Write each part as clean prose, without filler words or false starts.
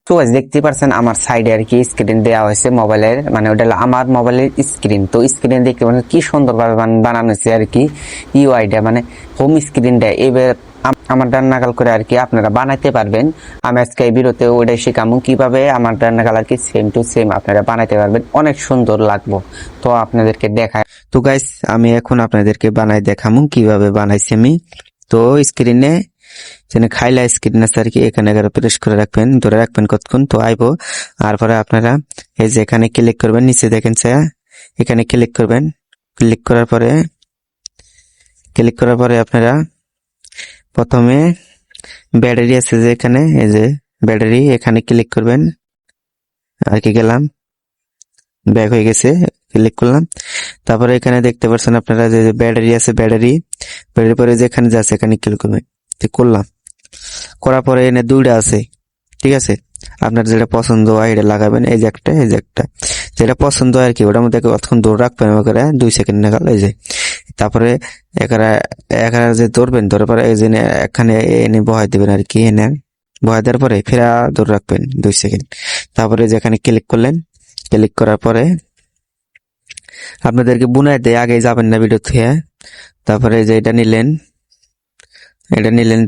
তো guys, দেখতে পারছেন আমার সাইডে আর কি স্ক্রিন দেওয়া হয়েছে মোবাইলের, মানে ওটা হলো আমার মোবাইলের স্ক্রিন। তো স্ক্রিন দেখতে পাচ্ছেন কি সুন্দরভাবে বানানো হয়েছে আর কি ইউআইটা, মানে হোম স্ক্রিনটা এবার আমার ডান নাগাল করে আর কি আপনারা বানাইতে পারবেন। আমি আজকে এই ভিডিওতে ওইটাই শিখামু কিভাবে আমার ডান নাগাল আর কি সেম টু সেম আপনারা বানাইতে পারবেন, অনেক সুন্দর লাগবো। তো আপনাদেরকে দেখায়, তো গাইস আমি এখন আপনাদেরকে বানাই দেখামু কিভাবে বানাইছি আমি। তো স্ক্রিনে যেখানে খাইলা স্ক্রিন আছে আর কি, এখানে প্রেস করে রাখবেন, ধরে রাখবেন কতক্ষণ, তো আইবো। আর পরে আপনারা এই যে এখানে ক্লিক করবেন, নিচে দেখেন এখানে ক্লিক করবেন। ক্লিক করার পরে আপনারা প্রথমে ব্যাটারি আছে যে এখানে, এই যে ব্যাটারি, এখানে ক্লিক করবেন। আর কি গেলাম, ব্যাক হয়ে গেছে, ক্লিক করলাম। তারপরে এখানে দেখতে পাচ্ছেন আপনারা যে ব্যাটারি আছে, ব্যাটারি পরে যেখানে যাচ্ছে এখানে ক্লিক করবেন। করলাম, করার পরে এনে দুইটা আছে, ঠিক আছে। আপনার যেটা পছন্দ হয় এটা লাগাবেন, এই যে একটা, এই যে একটা, যেটা পছন্দ হয় আর কি ওটার মধ্যে অতক্ষণ দৌড় রাখবেন, ওখানে 2 সেকেন্ড নাগাল, এই যে। তারপরে এখানে যে ধরবেন, ধরে পরে এই যে এখানে এনে বহাই দিবেন আর কি, এনে বহাই দেওয়ার পরে ফেরা দৌড় রাখবেন 2 সেকেন্ড। তারপরে যেখানে ক্লিক করলেন, ক্লিক করার পরে আপনাদেরকে বুনাই দেয়, আগে যাবেন না ভিডিও থেকে। তারপরে যে এটা নিলেন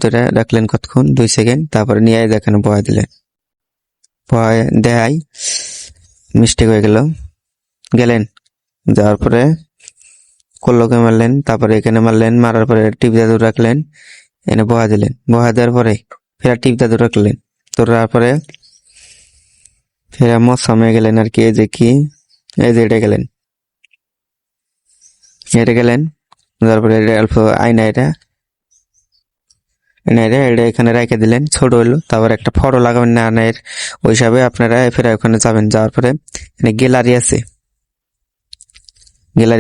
তো এটা রাখলেন কতক্ষণ, 2 সেকেন্ড। তারপরে নিয়ে এখানে বহাই দিলেন, বহাই দেয় মিস্টেক হয়ে গেলেন। যাওয়ার পরে কল্লোকে মারলেন, তারপরে এখানে মারলেন, মারার পরে টিপ দাদু রাখলেন, এনে বহা দিলেন, বহা দেওয়ার পরে ফের টিপ দাদু রাখলেন, তোরার পরে ফের মৌসুমে গেলেন আর কি, এই যে কি, এই যে এটা গেলেন, তারপরে অল্প আয়না এটা এখানে রেখে দিলেন, ছোট হইলো। তারপর একটা ফটো লাগাবেন না আয়নার, ওই হিসাবে আপনারা ফের ওখানে যাবেন। যাওয়ার পরে এখানে গ্যালারি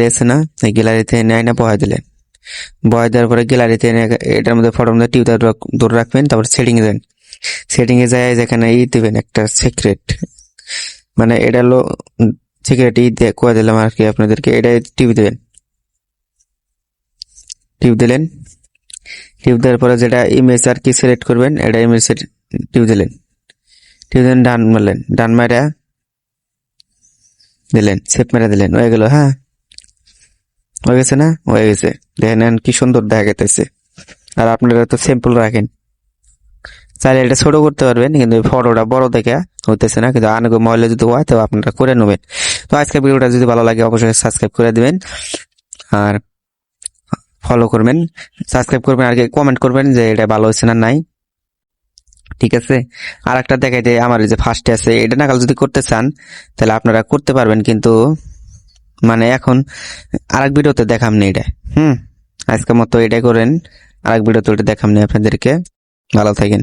আছে না, এই গ্যালারিতে এনে আয়না বহাই দিলেন। বহাই দেওয়ার পরে গ্যালারিতে এনে এটার মধ্যে ফটোর মধ্যে টিপ ধরে রাখবেন। তারপর সেটিং এ যায় যেখানে দিবেন একটা সিক্রেট, মানে এটা হলো সিক্রেট করে দিলাম আর কি আপনাদেরকে। এটা টিপ দিলেন, টিপ দেওয়ার পরে যেটা ইমেজ আর কি সিলেক্ট করবেন, এটা ইমেজ টিপ দিলেন, ডান মারলেন, ডান মারা দিলেন, সেভ মেরে দিলেন, হয়ে গেল। হ্যাঁ, হয়ে গেছে না? হয়ে গেছে, দেখেন কি সুন্দর দেখা গেছে। আর আপনারা তো সিম্পল রাখেন, চাইলে এটা ছোট করতে পারবেন, কিন্তু ফটোটা বড় দেখে হইতেছে না। কিন্তু আনগো মহলে যদি হয় তো আপনারা করে নেবেন। তো আজকের ভিডিওটা যদি ভালো লাগে অবশ্যই সাবস্ক্রাইব করে দিবেন, আর ফলো করবেন, সাবস্ক্রাইব করবেন, আর কি কমেন্ট করবেন যে এটা ভালো হয়েছে না নাই, ঠিক আছে। আর একটা দেখাই যে আমার যে ফার্স্টে আছে, এটা নাকাল যদি করতে চান তাহলে আপনারা করতে পারবেন, কিন্তু মানে এখন আরেক ভিডিওতে দেখামনি এটা। আজকের মতো এটাই করেন, আরেক ভিডিওতে ওটা দেখামনি আপনাদেরকে। ভালো থাকেন।